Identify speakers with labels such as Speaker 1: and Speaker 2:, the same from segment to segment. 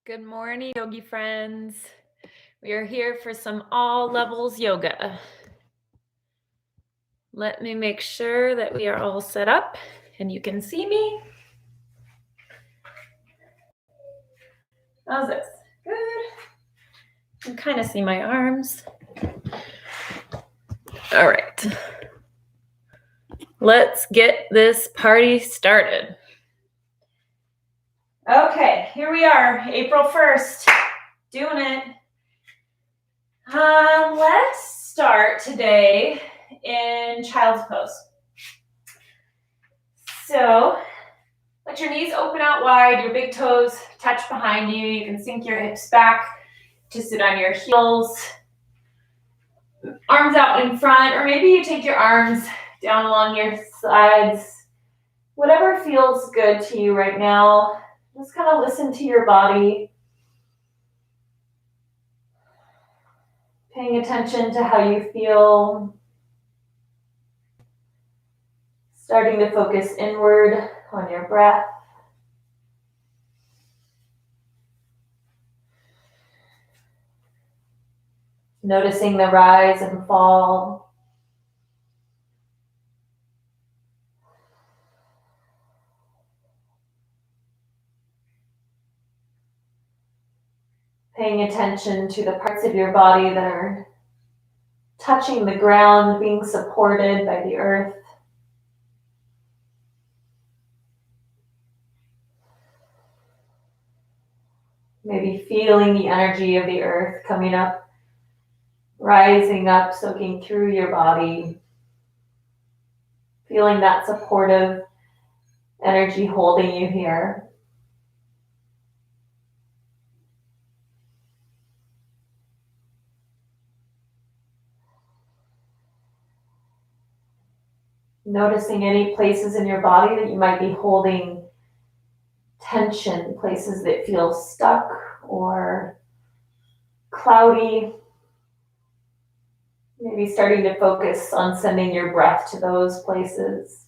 Speaker 1: Good morning, yogi friends. We are here for some all levels yoga. Let me make sure that we are all set up and you can see me. How's this? Good. You can kind of see my arms. All right. Let's get this party started. Okay, here we are, April 1st, doing it. Let's start today in child's pose. So let your knees open out wide, your big toes touch behind you. You can sink your hips back to sit on your heels. Arms out in front, or maybe you take your arms down along your sides. Whatever feels good to you right now. Just kind of listen to your body. Paying attention to how you feel. Starting to focus inward on your breath. Noticing the rise and fall. Paying attention to the parts of your body that are touching the ground, being supported by the earth. Maybe feeling the energy of the earth coming up, rising up, soaking through your body. Feeling that supportive energy holding you here. Noticing any places in your body that you might be holding tension, places that feel stuck or cloudy. Maybe starting to focus on sending your breath to those places.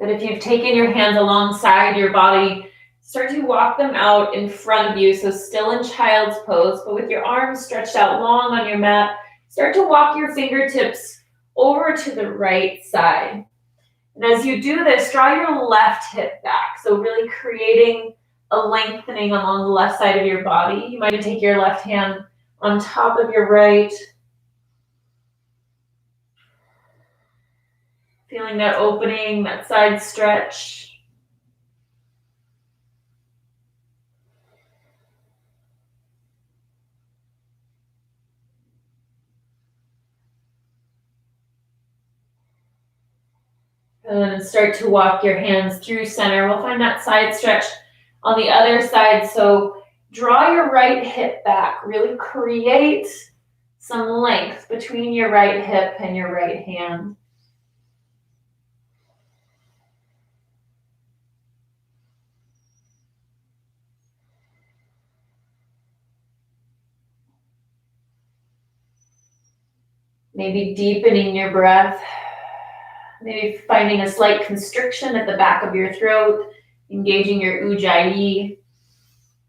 Speaker 1: But if you've taken your hands alongside your body, start to walk them out in front of you. So still in child's pose, but with your arms stretched out long on your mat, start to walk your fingertips over to the right side. And as you do this, draw your left hip back. So really creating a lengthening along the left side of your body. You might take your left hand on top of your right. Feeling that opening, that side stretch. And then start to walk your hands through center. We'll find that side stretch on the other side. So draw your right hip back. Really create some length between your right hip and your right hand. Maybe deepening your breath. Maybe finding a slight constriction at the back of your throat, engaging your ujjayi.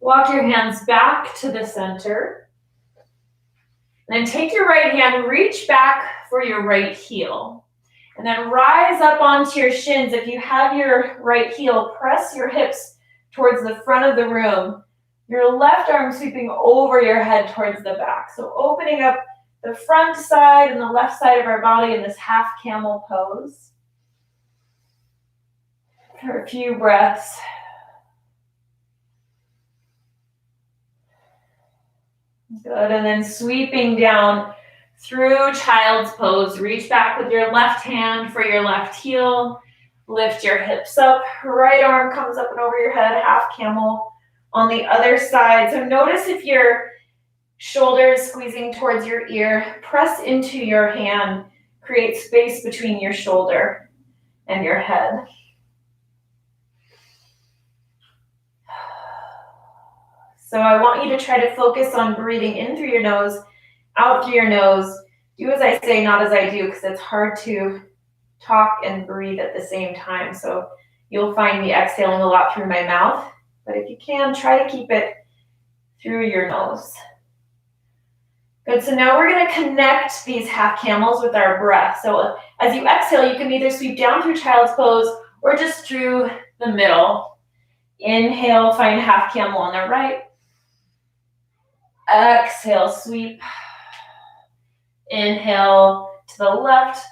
Speaker 1: Walk your hands back to the center. Then take your right hand, reach back for your right heel. And then rise up onto your shins. If you have your right heel, press your hips towards the front of the room. Your left arm sweeping over your head towards the back. So opening up the front side and the left side of our body in this half camel pose. For a few breaths. Good, and then sweeping down through child's pose. Reach back with your left hand for your left heel. Lift your hips up. Right arm comes up and over your head, half camel on the other side. So notice if your shoulder is squeezing towards your ear, press into your hand. Create space between your shoulder and your head.
Speaker 2: So I want you to try to focus on breathing in through your nose, out through your nose. Do as I say, not as I do, because it's hard to talk and breathe at the same time. So you'll find me exhaling a lot through my mouth, but if you can, try to keep it through your nose. Good, so now we're gonna connect these half camels with our breath. So as you exhale, you can either sweep down through child's pose or just through the middle. Inhale, find half camel on the right. Exhale, sweep. Inhale to the left.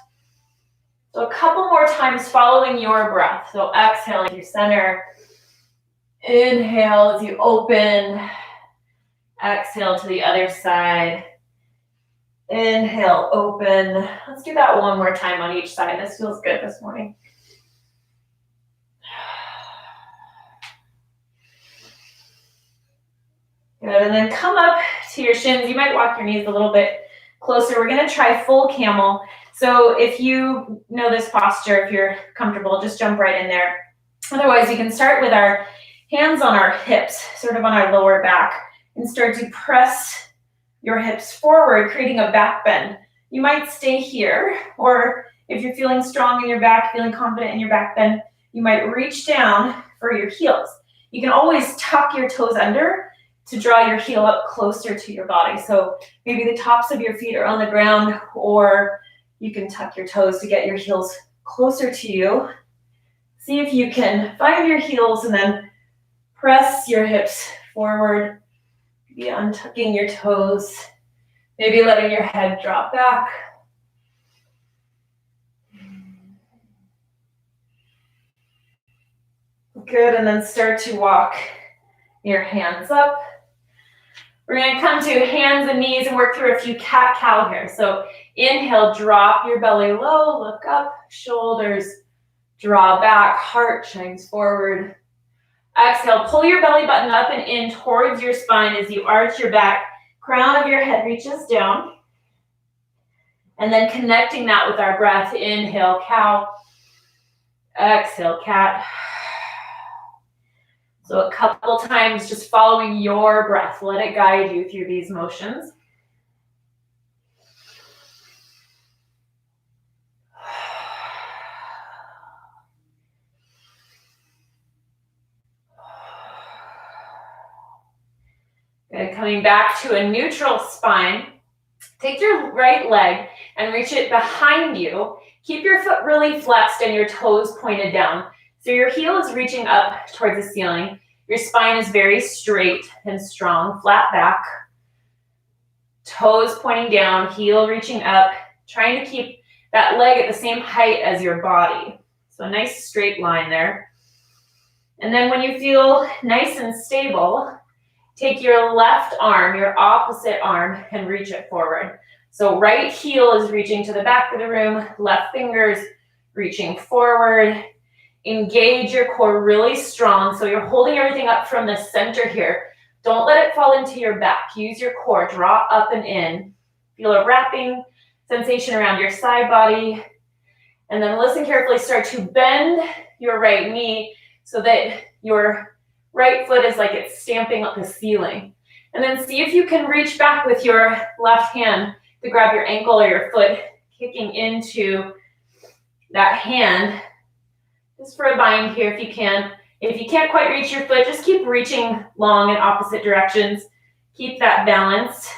Speaker 2: So a couple more times following your breath. So exhale into center. Inhale as you open. Exhale to the other side. Inhale, open. Let's do that one more time on each side. This feels good this morning. Good, and then come up to your shins. You might walk your knees a little bit closer. We're gonna try full camel. So if you know this posture, if you're comfortable, just jump right in there. Otherwise, you can start with our hands on our hips, sort of on our lower back, and start to press your hips forward, creating a back bend. You might stay here, or if you're feeling strong in your back, feeling confident in your back bend, you might reach down for your heels. You can always tuck your toes under to draw your heel up closer to your body. So maybe the tops of your feet are on the ground, or you can tuck your toes to get your heels closer to you. See if you can find your heels and then press your hips forward. Maybe untucking your toes, maybe letting your head drop back. Good, and then start to walk your hands up. We're gonna come to hands and knees and work through a few cat-cow here. So inhale, drop your belly low, look up, shoulders draw back, heart shines forward. Exhale, pull your belly button up and in towards your spine as you arch your back. Crown of your head reaches down. And then connecting that with our breath. Inhale, cow. Exhale, cat. So a couple times just following your breath. Let it guide you through these motions. Good. Coming back to a neutral spine. Take your right leg and reach it behind you. Keep your foot really flexed and your toes pointed down. So your heel is reaching up towards the ceiling. Your spine is very straight and strong, flat back. Toes pointing down, heel reaching up, trying to keep that leg at the same height as your body. So a nice straight line there. And then when you feel nice and stable, take your left arm, your opposite arm, and reach it forward. So right heel is reaching to the back of the room, left fingers reaching forward. Engage your core really strong. So you're holding everything up from the center here. Don't let it fall into your back. Use your core, draw up and in. Feel a wrapping sensation around your side body. And then listen carefully, start to bend your right knee so that your right foot is like it's stamping up the ceiling. And then see if you can reach back with your left hand to grab your ankle or your foot, kicking into that hand. Just for a bind here if you can. If you can't quite reach your foot, just keep reaching long in opposite directions. Keep that balance.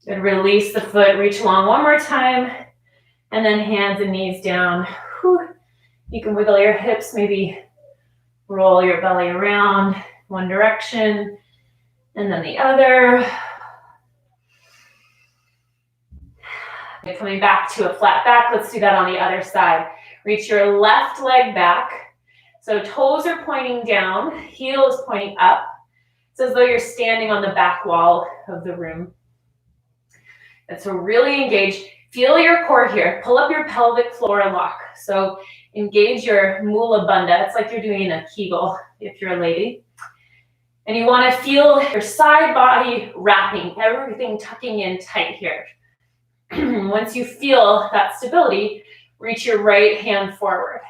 Speaker 2: And release the foot, reach long one more time. And then hands and knees down. Whew. You can wiggle your hips, maybe roll your belly around one direction and then the other. And coming back to a flat back, let's do that on the other side. Reach your left leg back. So toes are pointing down, heel is pointing up. It's as though you're standing on the back wall of the room. And so really engage. Feel your core here. Pull up your pelvic floor lock. So engage your mula bandha. It's like you're doing a Kegel if you're a lady. And you want to feel your side body wrapping, everything tucking in tight here. Once you feel that stability, reach your right hand forward.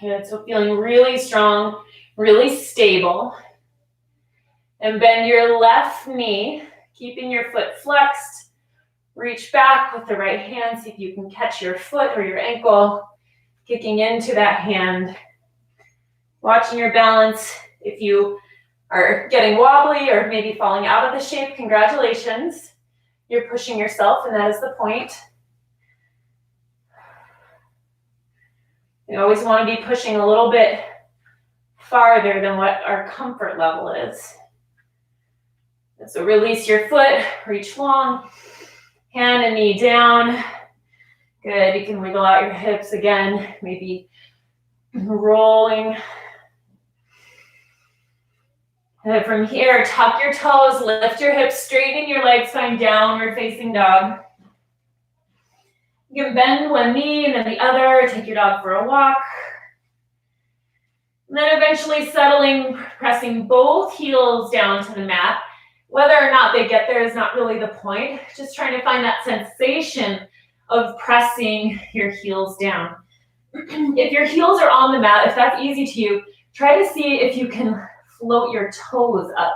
Speaker 2: Good, so feeling really strong, really stable. And bend your left knee, keeping your foot flexed. Reach back with the right hand, see if you can catch your foot or your ankle, kicking into that hand. Watching your balance. If you are getting wobbly or maybe falling out of the shape, congratulations. You're pushing yourself, and that is the point. You always want to be pushing a little bit farther than what our comfort level is. And so release your foot, reach long, hand and knee down. Good, you can wiggle out your hips again, maybe rolling. And from here, tuck your toes, lift your hips, straighten your legs, find downward facing dog. You can bend one knee and then the other, take your dog for a walk. And then eventually settling, pressing both heels down to the mat. Whether or not they get there is not really the point. Just trying to find that sensation of pressing your heels down. If your heels are on the mat, if that's easy to you, try to see if you can float your toes up.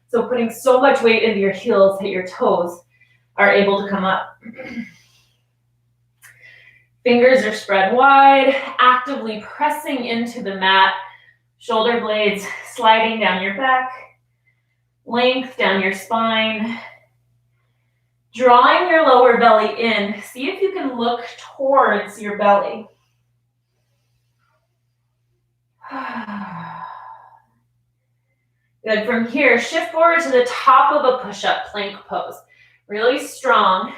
Speaker 2: So putting so much weight into your heels that your toes are able to come up. Fingers are spread wide, actively pressing into the mat. Shoulder blades sliding down your back. Length down your spine. Drawing your lower belly in. See if you can look towards your belly. Good. From here, shift forward to the top of a push-up, plank pose. Really strong.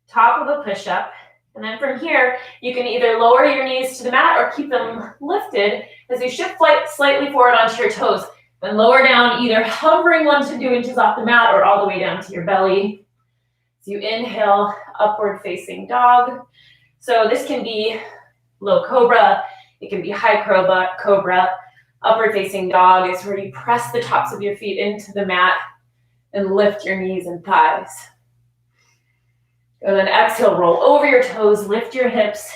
Speaker 2: Top of a push-up. And then from here, you can either lower your knees to the mat or keep them lifted as you shift slightly forward onto your toes. Then lower down, either hovering 1 to 2 inches off the mat or all the way down to your belly. So you inhale, upward facing dog. So this can be low cobra. It can be high cobra. Upward facing dog is where you press the tops of your feet into the mat and lift your knees and thighs. And then exhale, roll over your toes, lift your hips,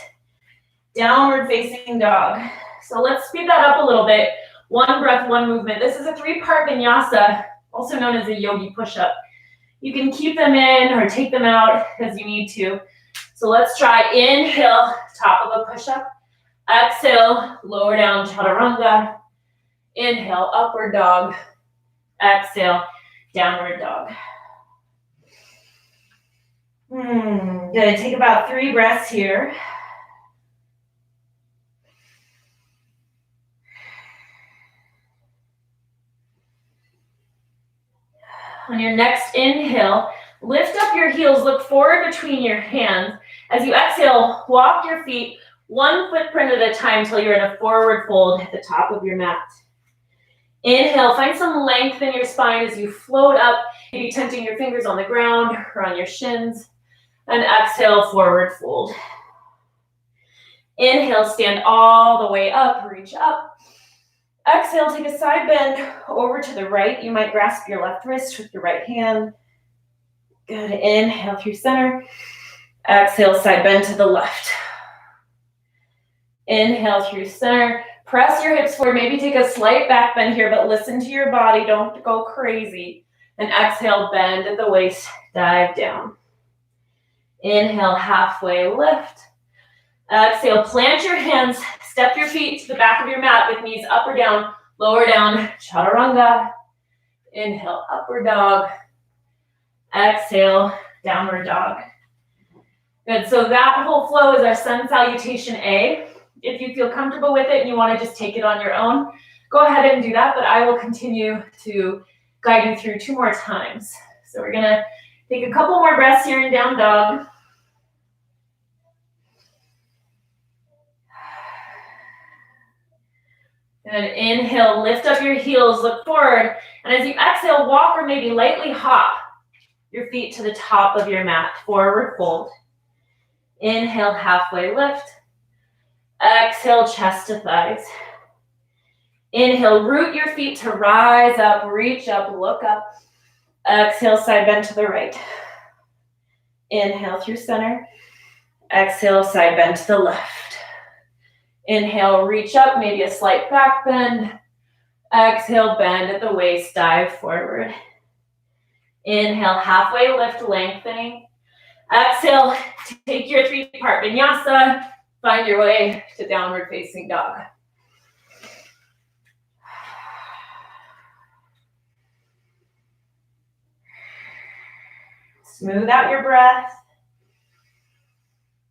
Speaker 2: downward facing dog. So let's speed that up a little bit. 1 breath, 1 movement. This is a 3-part vinyasa, also known as a yogi push-up. You can keep them in or take them out as you need to. So let's try inhale, top of a push-up. Exhale, lower down, chaturanga. Inhale, upward dog. Exhale, downward dog. Good. Take about 3 breaths here. On your next inhale, lift up your heels, look forward between your hands. As you exhale, walk your feet 1 footprint at a time until you're in a forward fold at the top of your mat. Inhale, find some length in your spine as you float up, maybe tenting your fingers on the ground or on your shins. And exhale, forward fold. Inhale, stand all the way up, reach up. Exhale, take a side bend over to the right. You might grasp your left wrist with your right hand. Good. Inhale through center. Exhale, side bend to the left. Inhale through center. Press your hips forward. Maybe take a slight back bend here, but listen to your body. Don't go crazy. And exhale, bend at the waist, dive down. Inhale, halfway lift. Exhale, plant your hands, step your feet to the back of your mat with knees up or down, lower down, chaturanga. Inhale, upward dog. Exhale, downward dog. Good, so that whole flow is our sun salutation A. If you feel comfortable with it and you want to just take it on your own, go ahead and do that, but I will continue to guide you through 2 more times. So we're gonna take a couple more breaths here in down dog. Good. Inhale, lift up your heels, look forward. And as you exhale, walk or maybe lightly hop your feet to the top of your mat, forward fold. Inhale, halfway lift. Exhale, chest to thighs. Inhale, root your feet to rise up, reach up, look up. Exhale, side bend to the right. Inhale through center. Exhale, side bend to the left. Inhale, reach up, maybe a slight back bend. Exhale, bend at the waist, dive forward. Inhale, halfway lift, lengthening. Exhale, take your three-part vinyasa. Find your way to downward facing dog. Smooth out your breath.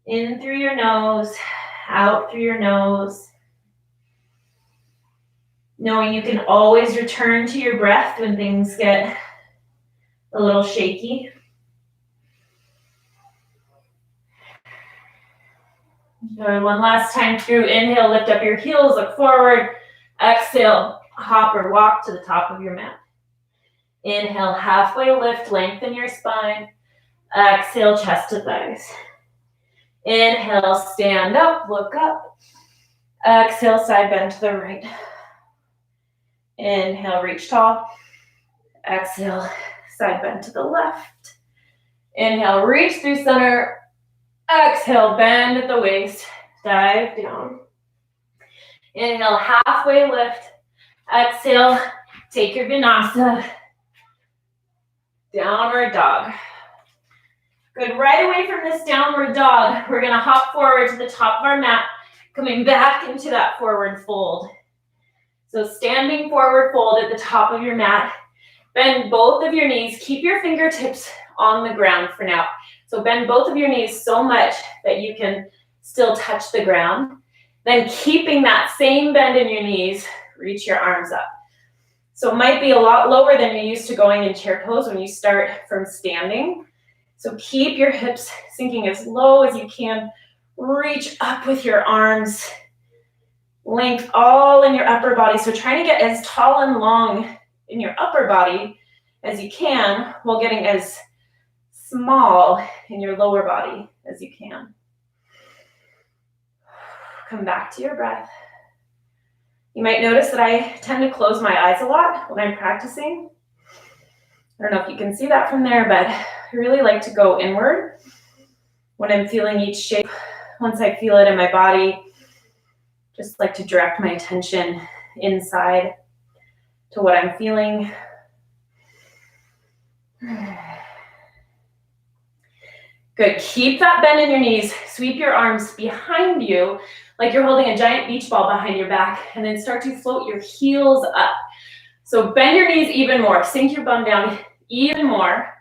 Speaker 2: In through your nose, out through your nose. Knowing you can always return to your breath when things get a little shaky. Good. One last time through. Inhale, lift up your heels, look forward. Exhale, hop or walk to the top of your mat. Inhale, halfway lift, lengthen your spine. Exhale, chest to thighs. Inhale, stand up, look up. Exhale, side bend to the right. Inhale, reach tall. Exhale, side bend to the left. Inhale, reach through center. Exhale, bend at the waist. Dive down. Inhale, halfway lift. Exhale, take your vinyasa. Downward dog. Good. Right away from this downward dog, we're going to hop forward to the top of our mat, coming back into that forward fold. So standing forward fold at the top of your mat. Bend both of your knees. Keep your fingertips on the ground for now. So bend both of your knees so much that you can still touch the ground. Then keeping that same bend in your knees, reach your arms up. So it might be a lot lower than you're used to going in chair pose when you start from standing. So keep your hips sinking as low as you can. Reach up with your arms. Length all in your upper body. So trying to get as tall and long in your upper body as you can while getting as small in your lower body as you can. Come back to your breath. You might notice that I tend to close my eyes a lot when I'm practicing. I don't know if you can see that from there, but I really like to go inward when I'm feeling each shape. Once I feel it in my body, just like to direct my attention inside to what I'm feeling. Good. Keep that bend in your knees. Sweep your arms behind you like you're holding a giant beach ball behind your back, and then start to float your heels up. So bend your knees even more. Sink your bum down even more.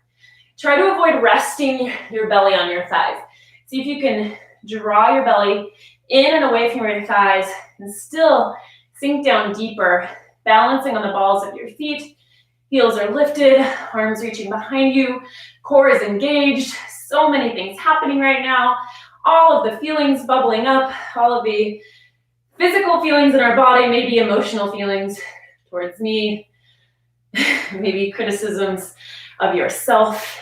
Speaker 2: Try to avoid resting your belly on your thighs. See if you can draw your belly in and away from your thighs and still sink down deeper, balancing on the balls of your feet. Heels are lifted, arms reaching behind you, core is engaged. So many things happening right now. All of the feelings bubbling up, all of the physical feelings in our body, maybe emotional feelings towards me, maybe criticisms of yourself.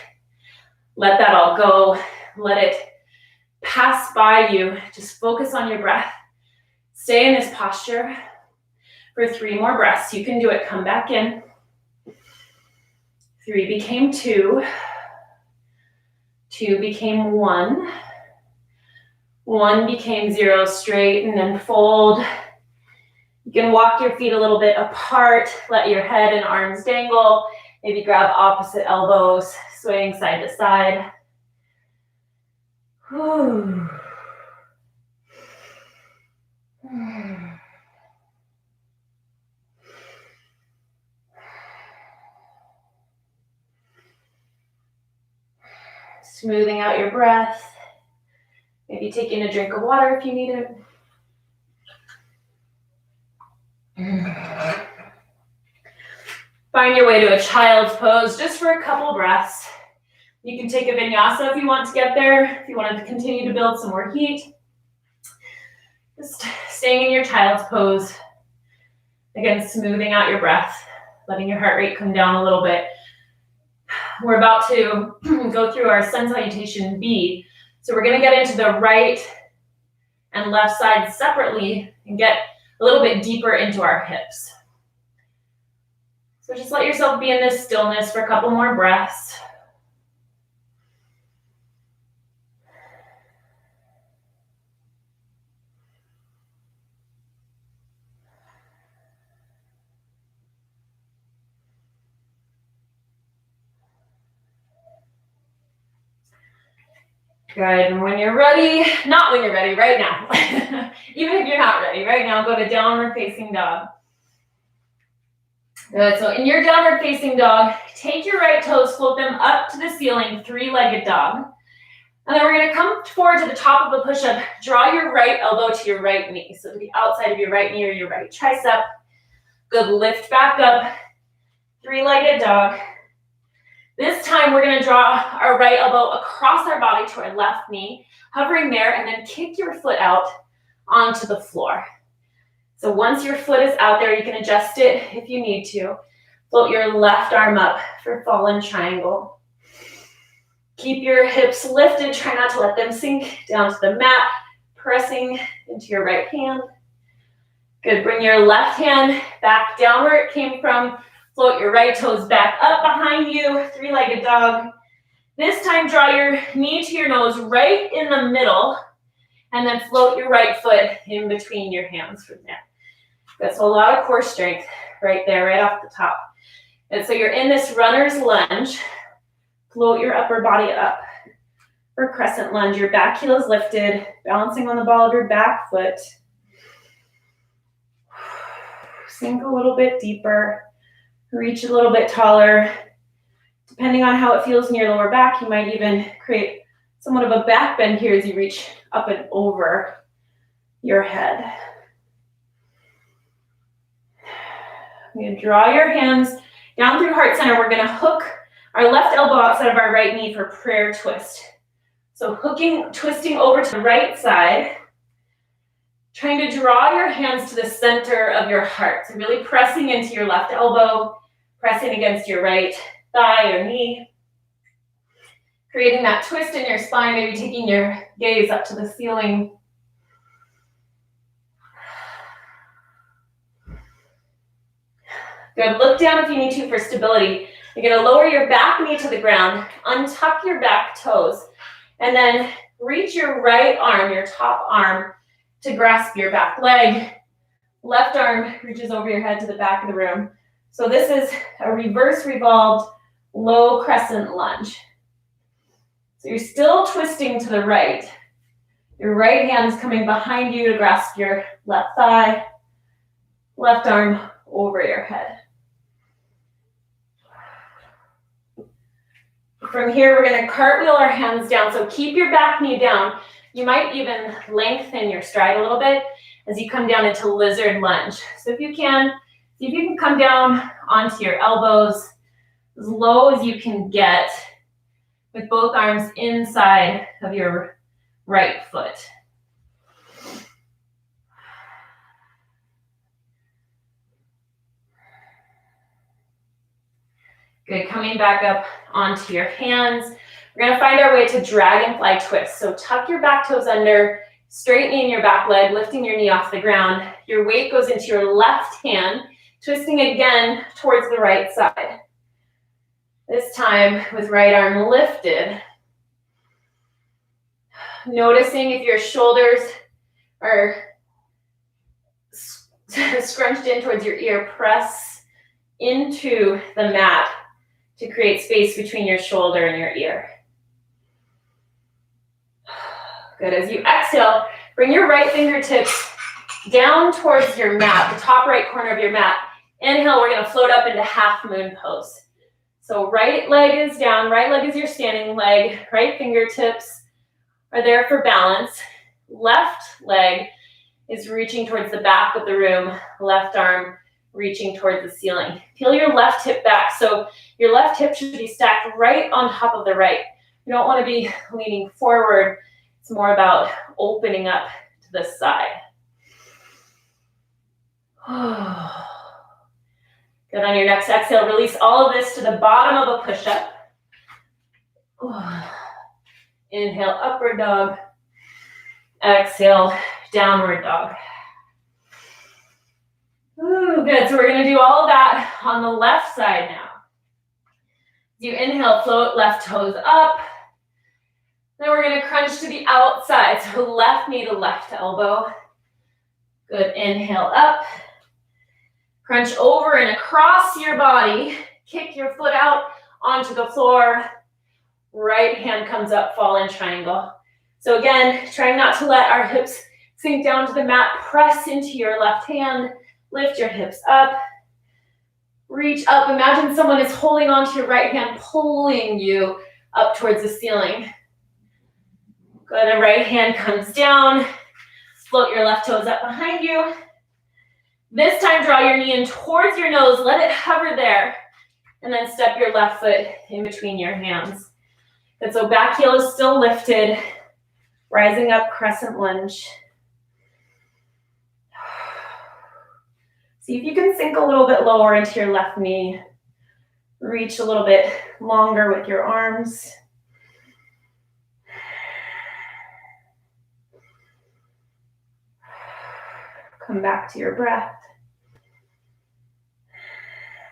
Speaker 2: Let that all go. Let it pass by you. Just focus on your breath. Stay in this posture for 3 more breaths. You can do it. Come back in. 3 became 2. 2 became 1. 1 became 0. Straighten and fold. You can walk your feet a little bit apart. Let your head and arms dangle. Maybe grab opposite elbows, swaying side to side. Whew. Smoothing out your breath. Maybe taking a drink of water if you need it. Find your way to a child's pose just for a couple breaths. You can take a vinyasa if you want to get there, if you want to continue to build some more heat. Just staying in your child's pose. Again, smoothing out your breath, letting your heart rate come down a little bit. We're about to go through our sun salutation B. So we're going to get into the right and left side separately and get a little bit deeper into our hips. So just let yourself be in this stillness for a couple more breaths. Good, and when you're ready, not when you're ready, right now. Even if you're not ready, right now, go to downward facing dog. Good, so in your downward facing dog, take your right toes, float them up to the ceiling, three-legged dog. And then we're gonna come forward to the top of the push-up, draw your right elbow to your right knee. So to the outside of your right knee or your right tricep. Good, lift back up, three-legged dog. This time we're gonna draw our right elbow across our body to our left knee, hovering there, and then kick your foot out onto the floor. So once your foot is out there, you can adjust it if you need to. Float your left arm up for fallen triangle. Keep your hips lifted, try not to let them sink down to the mat, pressing into your right hand. Good, bring your left hand back down where it came from. Float your right toes back up behind you, three-legged dog. This time, draw your knee to your nose right in the middle, and then float your right foot in between your hands from there. That's a lot of core strength right there, right off the top. And so you're in this runner's lunge. Float your upper body up. For crescent lunge, your back heel is lifted, balancing on the ball of your back foot. Sink a little bit deeper. Reach a little bit taller. Depending on how it feels in your lower back, you might even create somewhat of a back bend here as you reach up and over your head. You're gonna draw your hands down through heart center. We're gonna hook our left elbow outside of our right knee for prayer twist. So twisting over to the right side, trying to draw your hands to the center of your heart. So really pressing into your left elbow, pressing against your right thigh or knee. Creating that twist in your spine, maybe taking your gaze up to the ceiling. Good, look down if you need to for stability. You're gonna lower your back knee to the ground, untuck your back toes, and then reach your right arm, your top arm, to grasp your back leg. Left arm reaches over your head to the back of the room. So this is a reverse revolved low crescent lunge. So you're still twisting to the right. Your right hand is coming behind you to grasp your left thigh, left arm over your head. From here, we're gonna cartwheel our hands down. So keep your back knee down. You might even lengthen your stride a little bit as you come down into lizard lunge. So if you can, see if you can come down onto your elbows as low as you can get with both arms inside of your right foot. Good, coming back up onto your hands. We're gonna find our way to dragonfly twist. So tuck your back toes under, straightening your back leg, lifting your knee off the ground. Your weight goes into your left hand, twisting again towards the right side. This time with right arm lifted. Noticing if your shoulders are scrunched in towards your ear, press into the mat to create space between your shoulder and your ear. Good, as you exhale, bring your right fingertips down towards your mat, the top right corner of your mat. Inhale, we're gonna float up into half moon pose. So right leg is down, right leg is your standing leg, right fingertips are there for balance. Left leg is reaching towards the back of the room, left arm reaching towards the ceiling. Peel your left hip back. So your left hip should be stacked right on top of the right. You don't want to be leaning forward. It's more about opening up to the side. Good, on your next exhale, release all of this to the bottom of a push-up. Inhale, upward dog. Exhale, downward dog. Ooh, good. So we're going to do all of that on the left side now. You inhale, float left toes up. Then we're going to crunch to the outside. So left knee to left elbow. Good. Inhale up. Crunch over and across your body. Kick your foot out onto the floor. Right hand comes up, fall in triangle. So again, trying not to let our hips sink down to the mat. Press into your left hand. Lift your hips up. Reach up. Imagine someone is holding onto your right hand, pulling you up towards the ceiling. Good. The right hand comes down. Float your left toes up behind you. This time, draw your knee in towards your nose. Let it hover there. And then step your left foot in between your hands. And so back heel is still lifted. Rising up, crescent lunge. See if you can sink a little bit lower into your left knee. Reach a little bit longer with your arms. Come back to your breath.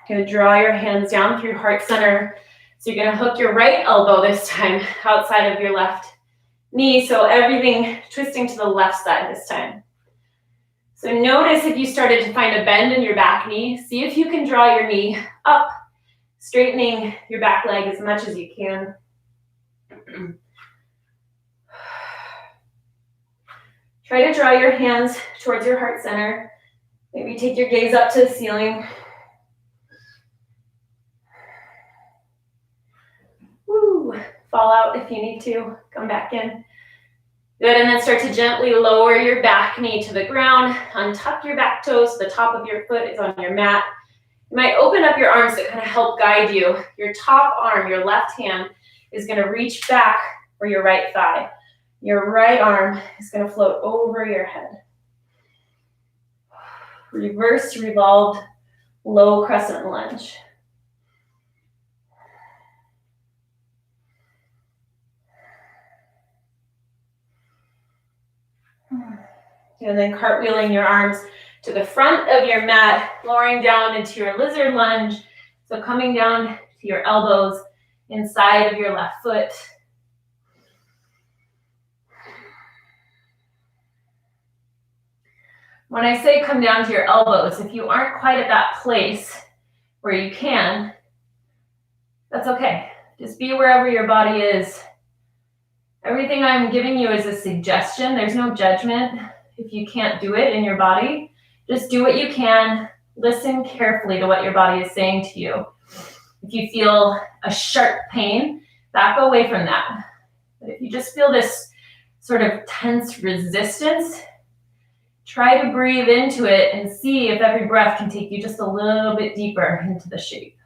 Speaker 2: You're going to draw your hands down through heart center. So you're going to hook your right elbow this time outside of your left knee. So everything twisting to the left side this time. So notice if you started to find a bend in your back knee, see if you can draw your knee up, straightening your back leg as much as you can. Try to draw your hands towards your heart center. Maybe take your gaze up to the ceiling. Woo. Fall out if you need to. Come back in. Good, and then start to gently lower your back knee to the ground. Untuck your back toes so the top of your foot is on your mat. You might open up your arms to kind of help guide you. Your top arm, your left hand, is going to reach back for your right thigh. Your right arm is going to float over your head. Reverse revolved low crescent lunge. And then cartwheeling your arms to the front of your mat, lowering down into your lizard lunge. So coming down to your elbows inside of your left foot. When I say come down to your elbows, if you aren't quite at that place where you can, that's okay. Just be wherever your body is. Everything I'm giving you is a suggestion. There's no judgment. If you can't do it in your body, just do what you can. Listen carefully to what your body is saying to you. If you feel a sharp pain, back away from that. But if you just feel this sort of tense resistance, try to breathe into it and see if every breath can take you just a little bit deeper into the shape.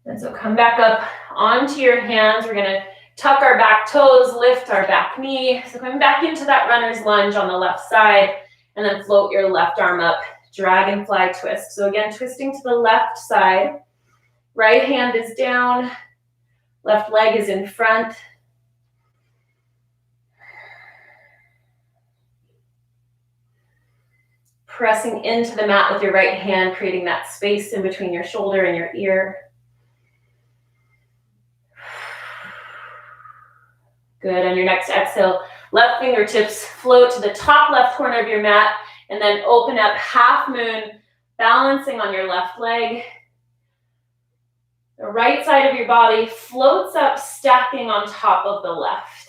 Speaker 2: And so come back up onto your hands. We're going to tuck our back toes, lift our back knee. So coming back into that runner's lunge on the left side, and then float your left arm up, dragonfly twist. So again, twisting to the left side. Right hand is down, left leg is in front. Pressing into the mat with your right hand, creating that space in between your shoulder and your ear. Good, on your next exhale, left fingertips float to the top left corner of your mat, and then open up half moon, balancing on your left leg. The right side of your body floats up, stacking on top of the left.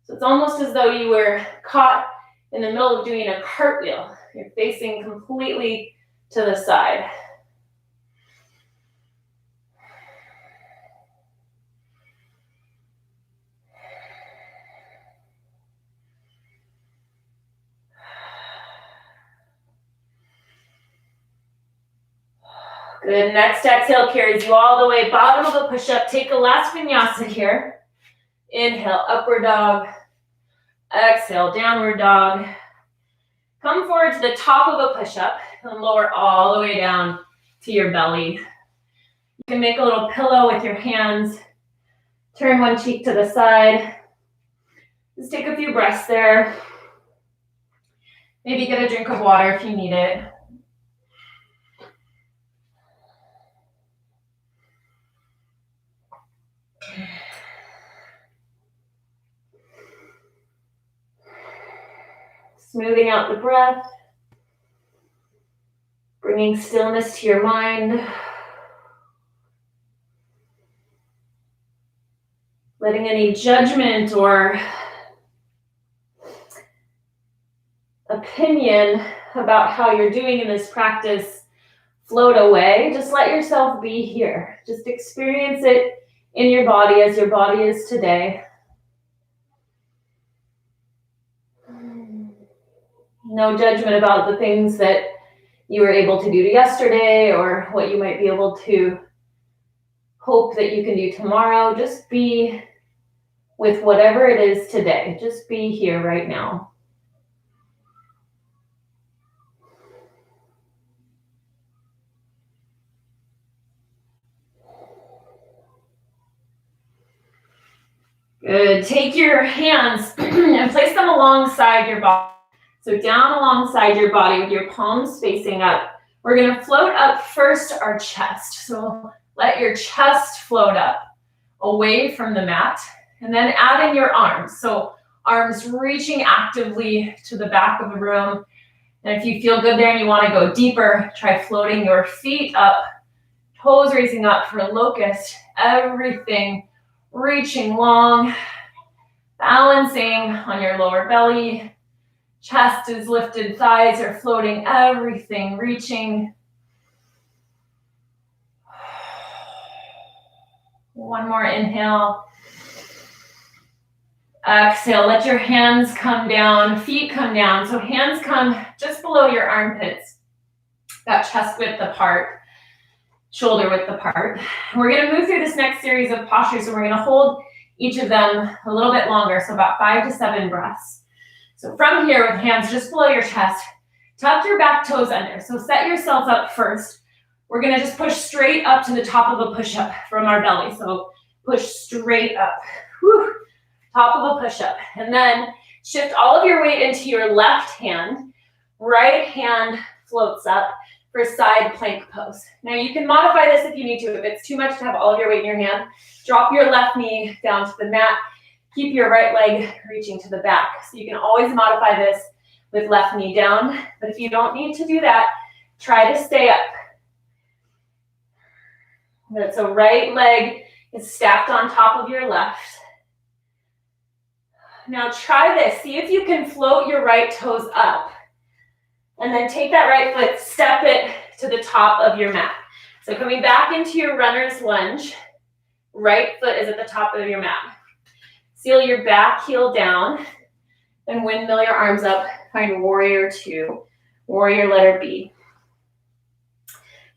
Speaker 2: So it's almost as though you were caught in the middle of doing a cartwheel. You're facing completely to the side. Good, next exhale carries you all the way, bottom of the push-up. Take a last vinyasa here. Inhale, upward dog. Exhale, downward dog. Come forward to the top of a push-up and lower all the way down to your belly. You can make a little pillow with your hands. Turn one cheek to the side. Just take a few breaths there. Maybe get a drink of water if you need it. Smoothing out the breath, bringing stillness to your mind. letting any judgment or opinion about how you're doing in this practice float away. Just let yourself be here. Just experience it in your body as your body is today. No judgment about the things that you were able to do yesterday or what you might be able to hope that you can do tomorrow. Just be with whatever it is today. Just be here right now. Good. Take your hands and place them alongside your body. So down alongside your body with your palms facing up. We're going to float up first our chest. So let your chest float up away from the mat, and then add in your arms. So arms reaching actively to the back of the room. And if you feel good there and you want to go deeper, try floating your feet up, toes raising up for a locust, everything reaching long, balancing on your lower belly. Chest is lifted, thighs are floating, everything reaching. One more inhale. Exhale, let your hands come down, feet come down. So hands come just below your armpits. That chest width apart, shoulder width apart. We're going to move through this next series of postures, and we're going to hold each of them a little bit longer, so about 5 to 7 breaths. So from here, with hands just below your chest, tuck your back toes under. So set yourself up first. We're going to just push straight up to the top of a push-up from our belly. So push straight up. Whew. Top of a push-up. And then shift all of your weight into your left hand. Right hand floats up for side plank pose. Now you can modify this if you need to. If it's too much to have all of your weight in your hand, drop your left knee down to the mat. Keep your right leg reaching to the back. So you can always modify this with left knee down. But if you don't need to do that, try to stay up. Good. So right leg is stacked on top of your left. Now try this. See if you can float your right toes up. And then take that right foot, step it to the top of your mat. So coming back into your runner's lunge, right foot is at the top of your mat. Seal your back heel down, and windmill your arms up. Find warrior 2, warrior letter B.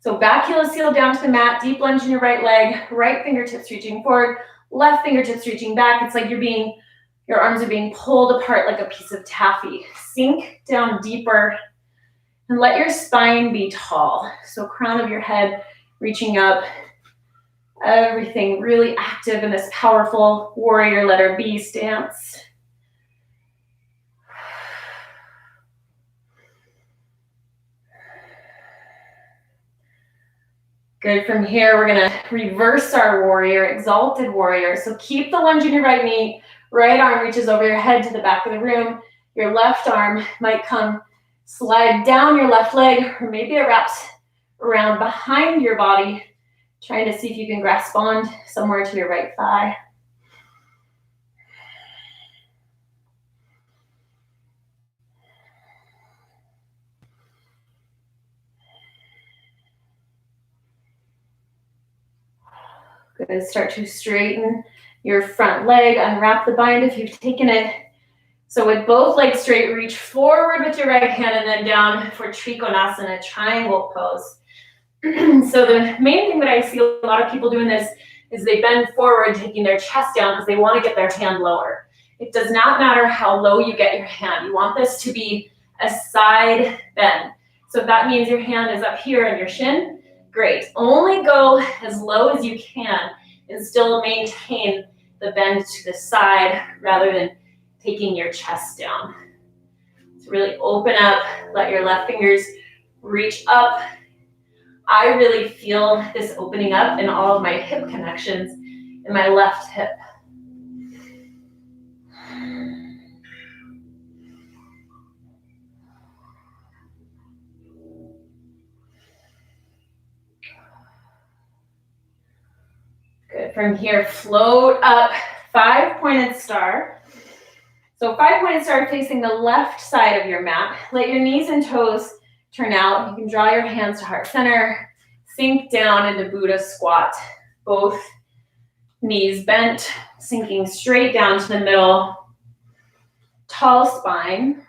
Speaker 2: So back heel is sealed down to the mat, deep lunge in your right leg, right fingertips reaching forward, left fingertips reaching back. It's like your arms are being pulled apart like a piece of taffy. Sink down deeper and let your spine be tall. So crown of your head reaching up, everything really active in this powerful warrior letter B stance. Good. From here, we're going to reverse our warrior, exalted warrior. So keep the lunge in your right knee. Right arm reaches over your head to the back of the room. Your left arm might come slide down your left leg, or maybe it wraps around behind your body, trying to see if you can grasp on somewhere to your right thigh. Good. Start to straighten your front leg, unwrap the bind if you've taken it. So with both legs straight, reach forward with your right hand and then down for Trikonasana, triangle pose. So the main thing that I see a lot of people doing this is they bend forward, taking their chest down because they want to get their hand lower. It does not matter how low you get your hand. You want this to be a side bend. So if that means your hand is up here on your shin, great. Only go as low as you can and still maintain the bend to the side rather than taking your chest down. So really open up, let your left fingers reach up. I really feel this opening up in all of my hip connections in my left hip. Good. From here, float up 5-pointed star. So 5-pointed star facing the left side of your mat. Let your knees and toes turn out. You can draw your hands to heart center. Sink down into Buddha squat. Both knees bent, sinking straight down to the middle. Tall spine.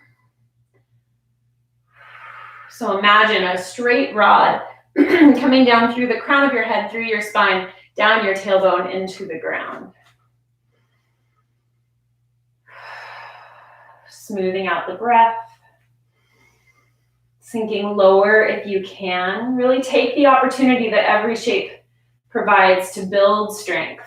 Speaker 2: So imagine a straight rod coming down through the crown of your head, through your spine, down your tailbone into the ground. Smoothing out the breath. Sinking lower if you can. Really take the opportunity that every shape provides to build strength.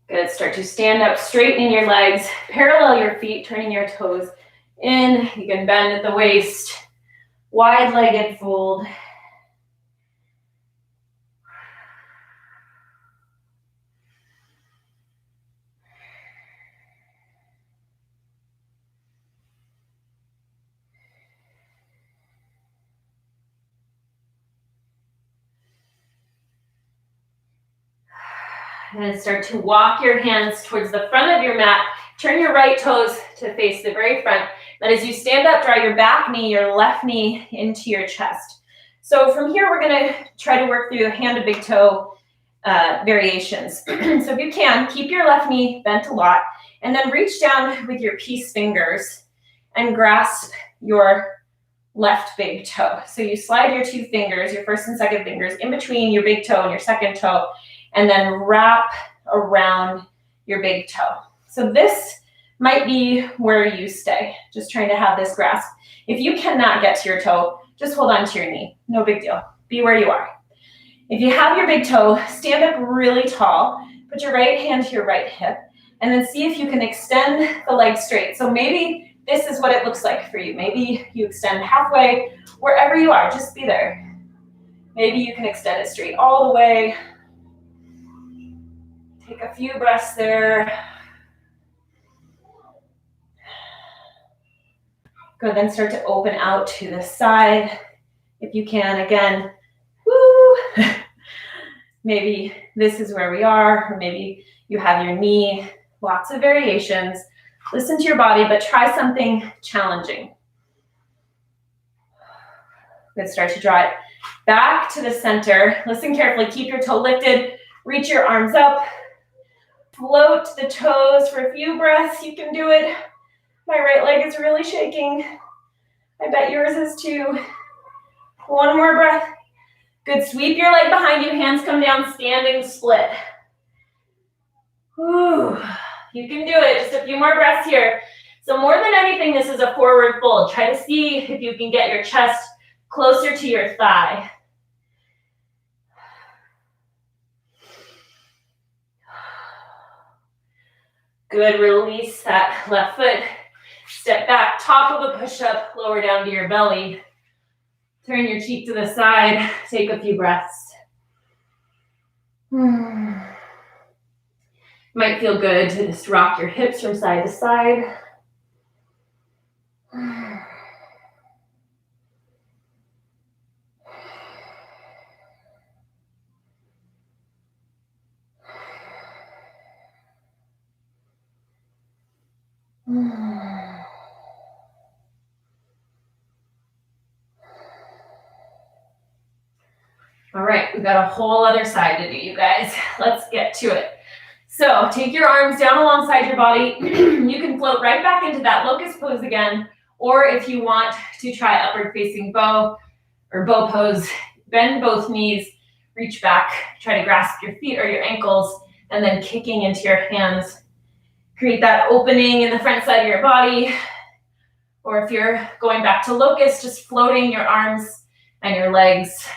Speaker 2: Good. Start to stand up, straighten your legs, parallel your feet, turning your toes in. You can bend at the waist, wide-legged fold. And then start to walk your hands towards the front of your mat. Turn your right toes to face the very front. But as you stand up, draw your back knee, your left knee into your chest. So from here, we're going to try to work through hand to big toe variations. So if you can, keep your left knee bent a lot, and then reach down with your peace fingers and grasp your left big toe. So you slide your 2 fingers, your first and second fingers, in between your big toe and your second toe, and then wrap around your big toe. So this might be where you stay, just trying to have this grasp. If you cannot get to your toe, just hold on to your knee. No big deal. Be where you are. If you have your big toe, stand up really tall. Put your right hand to your right hip, and then see if you can extend the leg straight. So maybe this is what it looks like for you. Maybe you extend halfway. Wherever you are, just be there. Maybe you can extend it straight all the way. Take a few breaths there. Good, then start to open out to the side. If you can, again, woo. Maybe this is where we are, or maybe you have your knee. Lots of variations. Listen to your body, but try something challenging. Good, start to draw it back to the center. Listen carefully, keep your toe lifted. Reach your arms up. Float the toes for a few breaths. You can do it. My right leg is really shaking. I bet yours is too. One more breath. Good. Sweep your leg behind you. Hands come down, standing split. Whew. You can do it. Just a few more breaths here. So more than anything, this is a forward fold. Try to see if you can get your chest closer to your thigh. Good, release that left foot. Step back, top of a push-up, lower down to your belly. Turn your cheek to the side. Take a few breaths. Might feel good to just rock your hips from side to side. All right, we've got a whole other side to do, you guys. Let's get to it. So take your arms down alongside your body. You can float right back into that locust pose again, or if you want to try upward facing bow or bow pose, bend both knees, reach back, try to grasp your feet or your ankles, and then kicking into your hands. Create that opening in the front side of your body. Or if you're going back to locust, just floating your arms and your legs.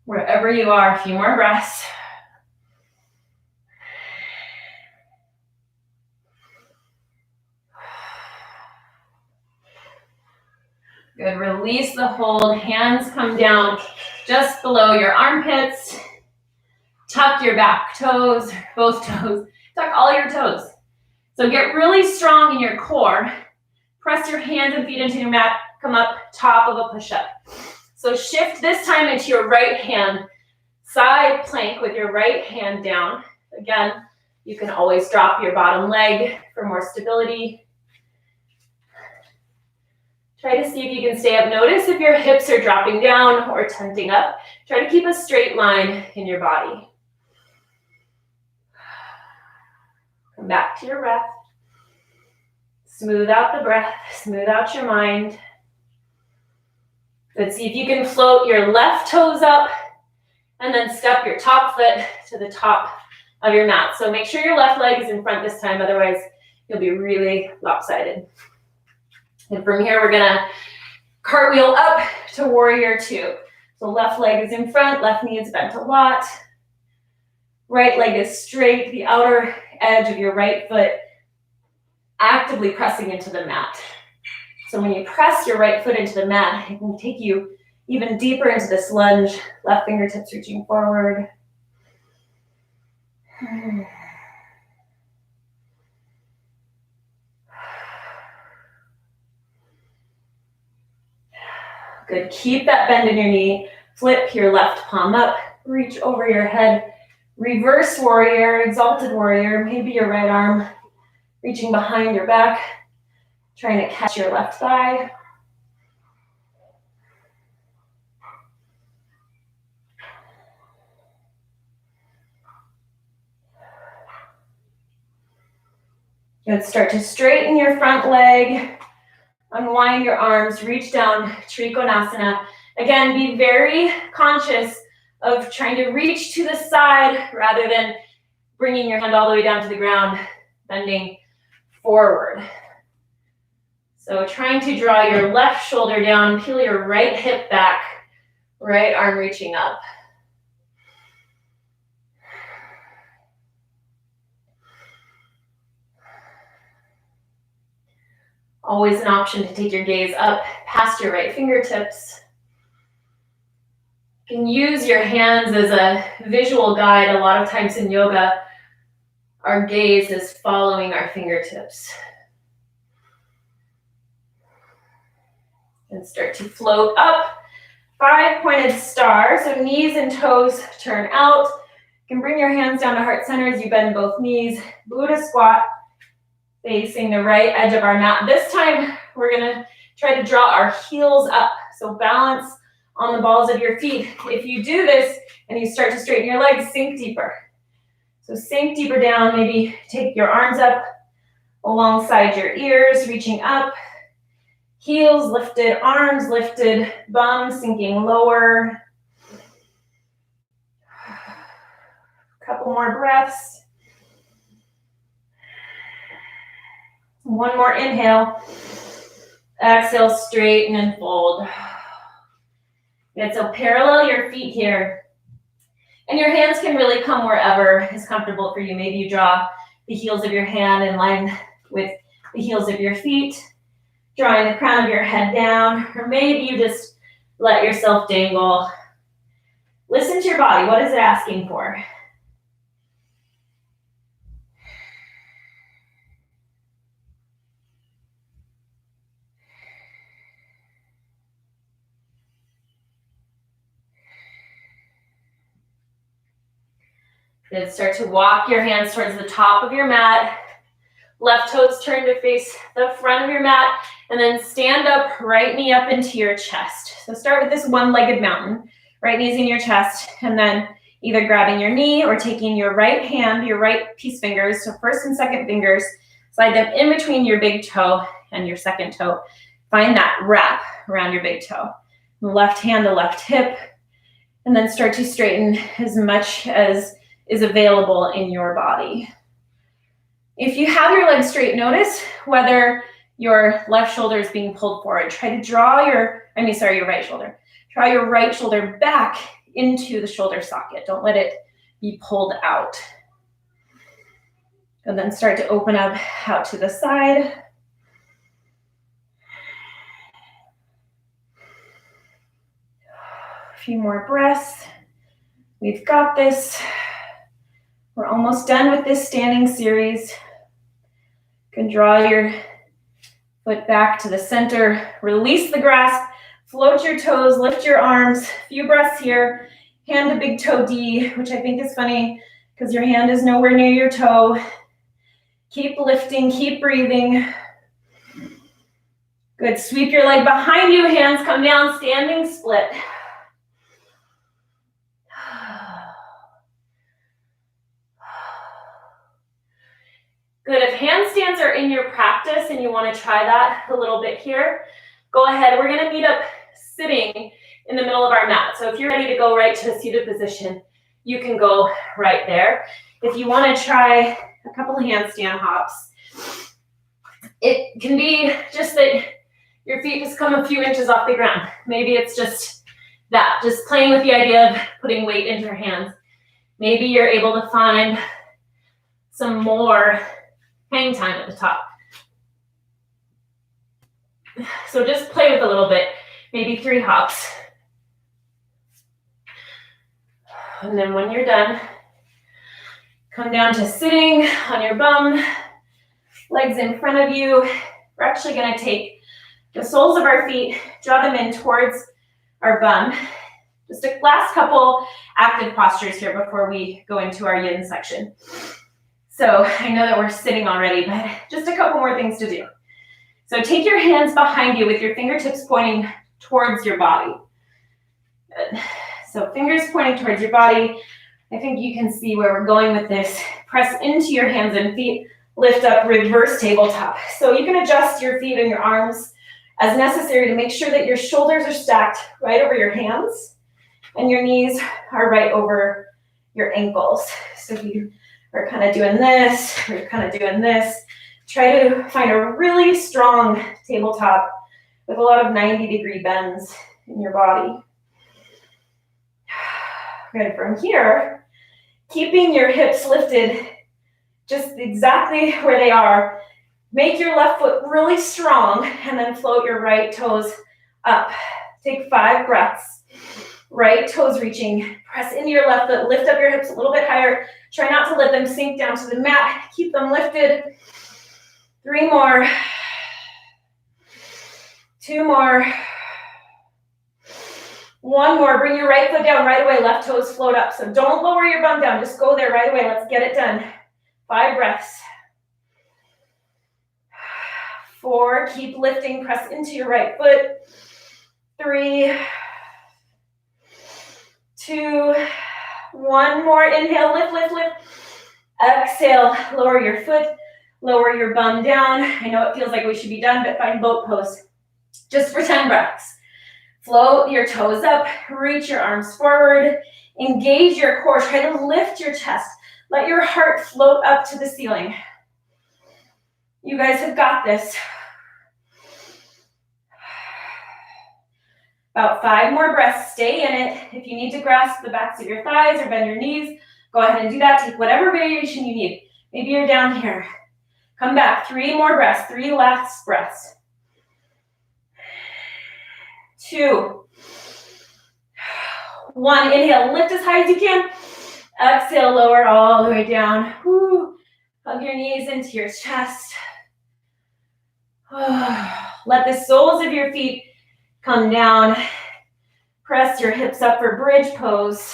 Speaker 2: Wherever you are, a few more breaths. Good, release the hold. Hands come down just below your armpits. Tuck your back toes, both toes. Tuck all your toes. So get really strong in your core. Press your hands and feet into your mat. Come up top of a push-up. So shift this time into your right hand side plank with your right hand down. Again, you can always drop your bottom leg for more stability. Try to see if you can stay up. Notice if your hips are dropping down or tenting up. Try to keep a straight line in your body. Come back to your breath. Smooth out the breath, smooth out your mind. Let's see if you can float your left toes up and then step your top foot to the top of your mat. So make sure your left leg is in front this time, otherwise you'll be really lopsided. And from here, we're gonna cartwheel up to warrior two. So left leg is in front, left knee is bent a lot. Right leg is straight, the outer edge of your right foot actively pressing into the mat. So when you press your right foot into the mat, it can take you even deeper into this lunge, left fingertips reaching forward. Good, keep that bend in your knee. Flip your left palm up, reach over your head. Reverse warrior, exalted warrior, maybe your right arm reaching behind your back, trying to catch your left thigh. Good, start to straighten your front leg, unwind your arms, reach down, Trikonasana. Again, be very conscious of trying to reach to the side rather than bringing your hand all the way down to the ground, bending forward. So trying to draw your left shoulder down, peel your right hip back, right arm reaching up. Always an option to take your gaze up past your right fingertips. You can use your hands as a visual guide. A lot of times in yoga, our gaze is following our fingertips. And start to float up, 5-pointed star. So knees and toes turn out. You can bring your hands down to heart center as you bend both knees. Buddha squat, facing the right edge of our mat. This time, we're gonna try to draw our heels up. So balance on the balls of your feet. If you do this and you start to straighten your legs, sink deeper. So sink deeper down, maybe take your arms up alongside your ears, reaching up. Heels lifted, arms lifted, bum sinking lower. Couple more breaths. One more inhale. Exhale, straighten and fold. Good, so parallel your feet here. And your hands can really come wherever is comfortable for you. Maybe you draw the heels of your hand in line with the heels of your feet, drawing the crown of your head down, or maybe you just let yourself dangle. Listen to your body. What is it asking for? Good. Start to walk your hands towards the top of your mat. Left toes turn to face the front of your mat, and then stand up, right knee up into your chest. So start with this one-legged mountain. Right knee's in your chest, and then either grabbing your knee or taking your right hand, your right peace fingers, so first and second fingers, slide them in between your big toe and your second toe. Find that wrap around your big toe. Left hand to left hip, and then start to straighten as much as is available in your body. If you have your legs straight, notice whether your left shoulder is being pulled forward. Try to draw your right shoulder. Draw your right shoulder back into the shoulder socket. Don't let it be pulled out. And then start to open up out to the side. A few more breaths. We've got this. We're almost done with this standing series. You can draw your foot back to the center, release the grasp, Float your toes, lift your arms, a few breaths here. Hand to big toe D, which I think is funny because your hand is nowhere near your toe. Keep lifting, keep breathing. Good, sweep your leg behind you, hands come down, standing split. Good, if handstands are in your practice and you want to try that a little bit here, go ahead. We're gonna meet up sitting in the middle of our mat. So if you're ready to go right to a seated position, you can go right there. If you want to try a couple of handstand hops, it can be just that your feet just come a few inches off the ground. Maybe it's just that, just playing with the idea of putting weight into your hands. Maybe you're able to find some more hang time at the top. So just play with a little bit, maybe 3 hops. And then when you're done, come down to sitting on your bum, legs in front of you. We're actually gonna take the soles of our feet, draw them in towards our bum. Just a last couple active postures here before we go into our yin section. So I know that we're sitting already, but just a couple more things to do. So take your hands behind you with your fingertips pointing towards your body. Good. So fingers pointing towards your body. I think you can see where we're going with this. Press into your hands and feet, lift up, reverse tabletop. So you can adjust your feet and your arms as necessary to make sure that your shoulders are stacked right over your hands and your knees are right over your ankles. So if you are kind of doing this, or you're kind of doing this, try to find a really strong tabletop with a lot of 90-degree bends in your body. Good. From here, keeping your hips lifted just exactly where they are, make your left foot really strong and then float your right toes up. Take 5 breaths. Right toes reaching. Press into your left foot. Lift up your hips a little bit higher. Try not to let them sink down to the mat. Keep them lifted. 3 more. 2 more. 1 more. Bring your right foot down right away. Left toes float up. So don't lower your bum down. Just go there right away. Let's get it done. 5 breaths. 4. Keep lifting. Press into your right foot. 3. 2. 1 more. Inhale. Lift, lift, lift. Exhale. Lower your foot. Lower your bum down. I know it feels like we should be done, but find boat pose. Just for 10 breaths. Float your toes up. Reach your arms forward. Engage your core. Try to lift your chest. Let your heart float up to the ceiling. You guys have got this. About 5 more breaths. Stay in it. If you need to grasp the backs of your thighs or bend your knees, go ahead and do that. Take whatever variation you need. Maybe you're down here. Come back. 3 more breaths. 3 last breaths. 2. 1. Inhale. Lift as high as you can. Exhale. Lower all the way down. Woo. Hug your knees into your chest. Let the soles of your feet come down. Press your hips up for bridge pose.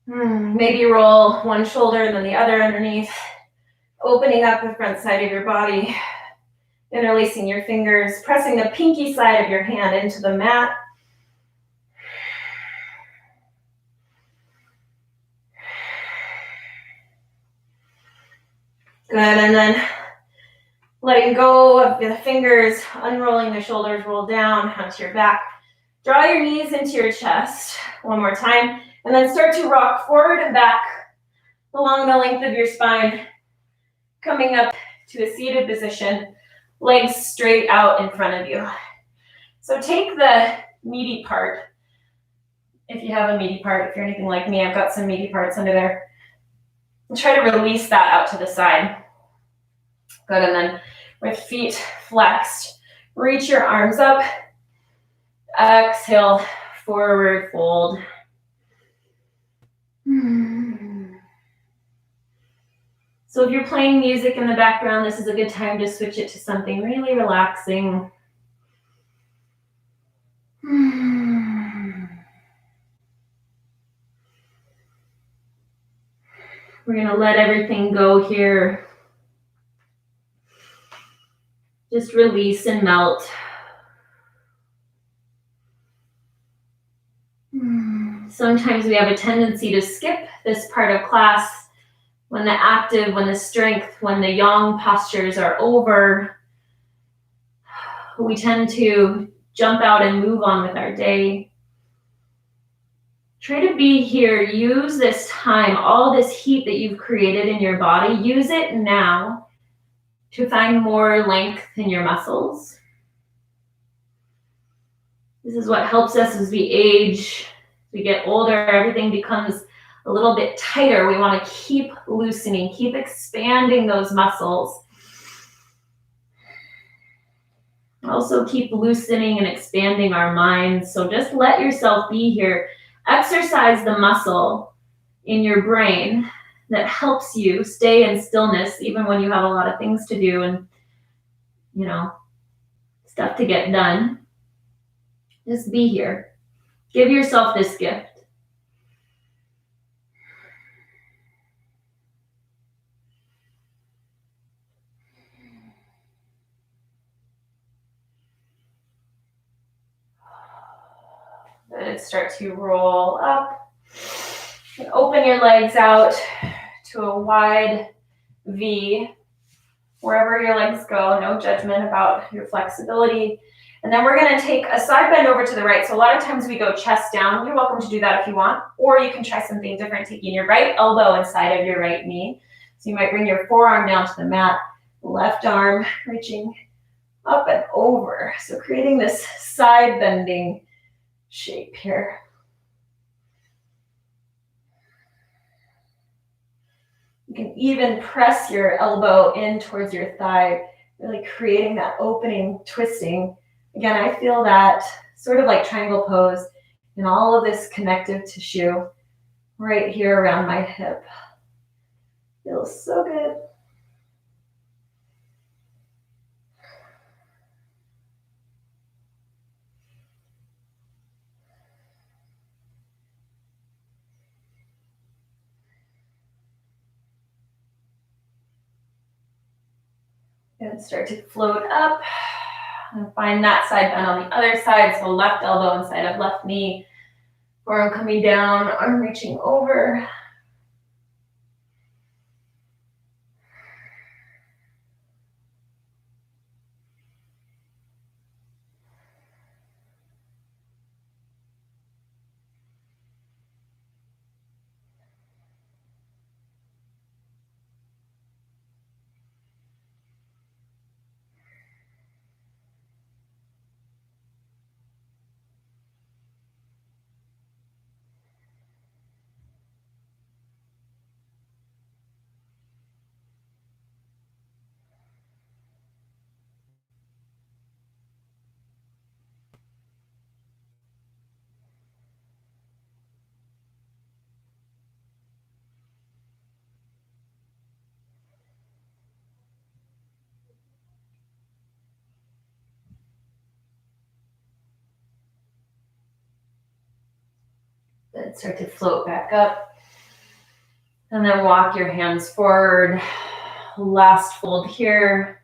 Speaker 2: Maybe roll one shoulder and then the other underneath. Opening up the front side of your body. Interlacing your fingers. Pressing the pinky side of your hand into the mat. Good, and then letting go of the fingers, unrolling the shoulders, roll down onto your back. Draw your knees into your chest. One more time. And then start to rock forward and back along the length of your spine. Coming up to a seated position. Legs straight out in front of you. So take the meaty part. If you have a meaty part, if you're anything like me, I've got some meaty parts under there. And try to release that out to the side. Good, and then with feet flexed, reach your arms up. Exhale, forward fold. So if you're playing music in the background, this is a good time to switch it to something really relaxing. We're going to let everything go here. Just release and melt. Sometimes we have a tendency to skip this part of class when the active, when the strength, when the yang postures are over. We tend to jump out and move on with our day. Try to be here. Use this time, all this heat that you've created in your body, use it now to find more length in your muscles. This is what helps us as we age, as we get older, everything becomes a little bit tighter. We want to keep loosening, keep expanding those muscles. Also keep loosening and expanding our minds. So just let yourself be here. Exercise the muscle in your brain that helps you stay in stillness even when you have a lot of things to do and, you know, stuff to get done. Just be here. Give yourself this gift. Good. Start to roll up. And open your legs out to a wide V. Wherever your legs go, no judgment about your flexibility. And then we're going to take a side bend over to the right. So a lot of times we go chest down. You're welcome to do that if you want. Or you can try something different, taking your right elbow inside of your right knee. So you might bring your forearm down to the mat, left arm reaching up and over. So creating this side bending shape here. You can even press your elbow in towards your thigh, really creating that opening, twisting. Again, I feel that sort of like triangle pose and all of this connective tissue right here around my hip. Feels so good. And start to float up. And find that side bend on the other side. So left elbow inside of left knee. Forearm coming down, arm reaching over. Then start to float back up. And then walk your hands forward. Last fold here.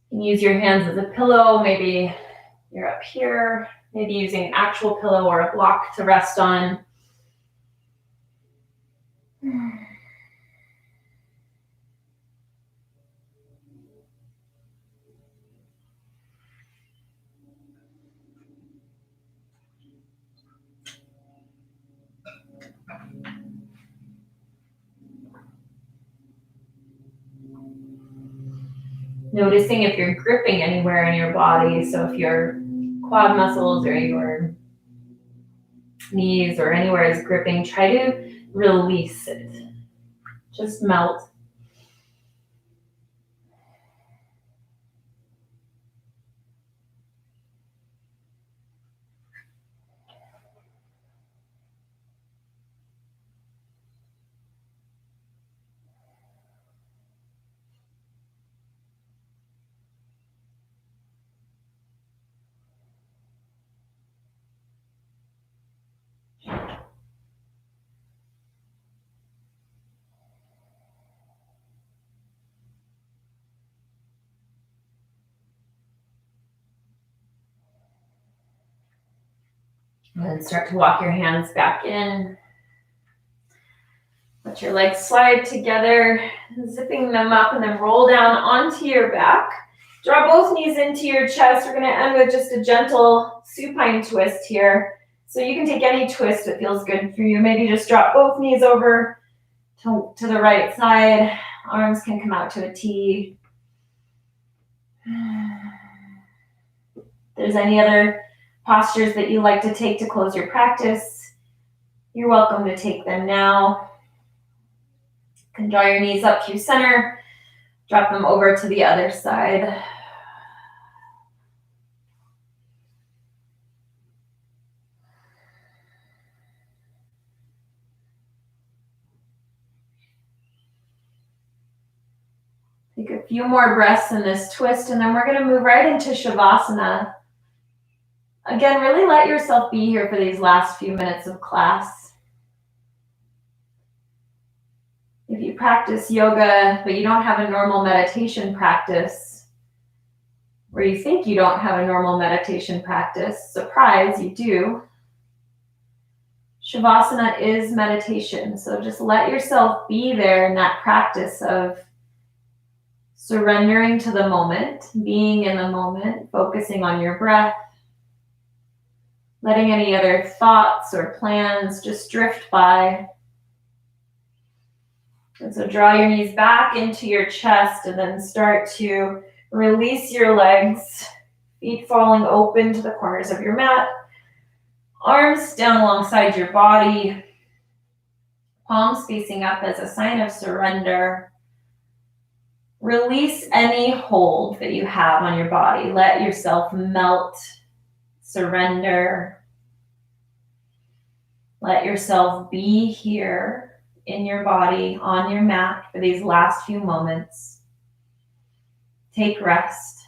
Speaker 2: You can use your hands as a pillow. Maybe you're up here. Maybe using an actual pillow or a block to rest on. Noticing if you're gripping anywhere in your body. So if your quad muscles or your knees or anywhere is gripping, try to release it. Just melt. And then start to walk your hands back in. Let your legs slide together, zipping them up, and then roll down onto your back. Draw both knees into your chest. We're going to end with just a gentle supine twist here. So you can take any twist that feels good for you. Maybe just drop both knees over to the right side. Arms can come out to a T. If there's any other postures that you like to take to close your practice, you're welcome to take them now. You can draw your knees up through center, drop them over to the other side. Take a few more breaths in this twist, and then we're going to move right into Shavasana. Again, really let yourself be here for these last few minutes of class. If you practice yoga, but you don't have a normal meditation practice, or you think you don't have a normal meditation practice, surprise, you do. Shavasana is meditation, so just let yourself be there in that practice of surrendering to the moment, being in the moment, focusing on your breath, letting any other thoughts or plans just drift by. And so draw your knees back into your chest and then start to release your legs, feet falling open to the corners of your mat, arms down alongside your body, palms facing up as a sign of surrender. Release any hold that you have on your body. Let yourself melt, surrender. Let yourself be here in your body, on your mat for these last few moments. Take rest.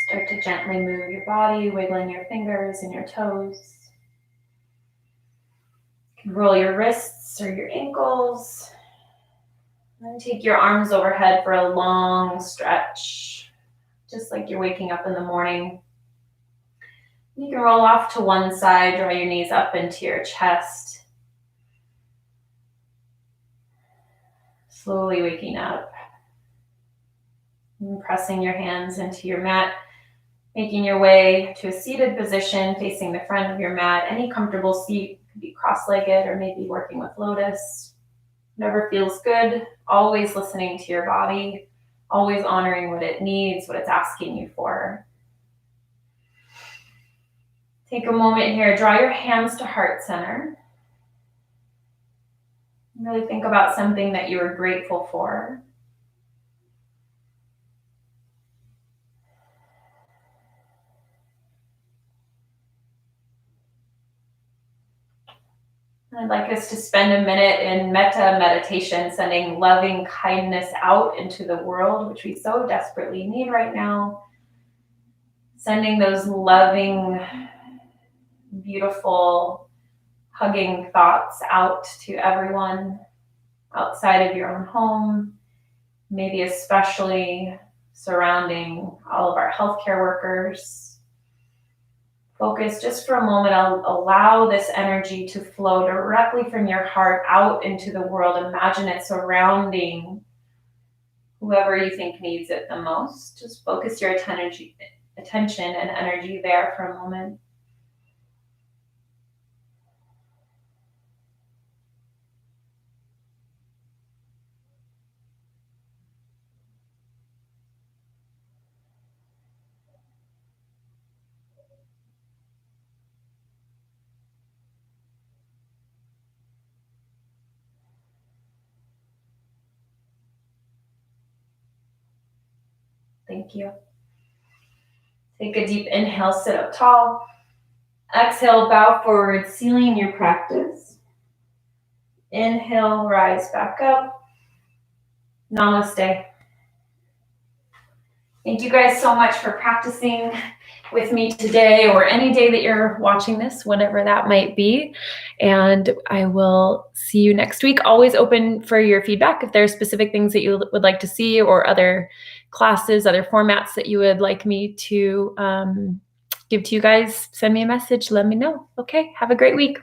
Speaker 2: Start to gently move your body, wiggling your fingers and your toes. You can roll your wrists or your ankles. And take your arms overhead for a long stretch, just like you're waking up in the morning. You can roll off to one side, draw your knees up into your chest. Slowly waking up. And pressing your hands into your mat, making your way to a seated position facing the front of your mat. Any comfortable seat, could be cross-legged or maybe working with lotus. Whatever feels good, always listening to your body, always honoring what it needs, what it's asking you for. Take a moment here, draw your hands to heart center. Really think about something that you are grateful for. I'd like us to spend a minute in metta meditation, sending loving kindness out into the world, which we so desperately need right now. Sending those loving, beautiful, hugging thoughts out to everyone outside of your own home, maybe especially surrounding all of our healthcare workers. Focus just for a moment. Allow this energy to flow directly from your heart out into the world. Imagine it surrounding whoever you think needs it the most. Just focus your attention and energy there for a moment. Thank you. Take a deep inhale, sit up tall. Exhale, bow forward, sealing your practice. Inhale, rise back up. Namaste. Thank you guys so much for practicing with me today, or any day that you're watching this, whatever that might be. And I will see you next week. Always open for your feedback. If there are specific things that you would like to see, or other classes, other formats that you would like me to give to you guys, send me a message, let me know. Okay, have a great week.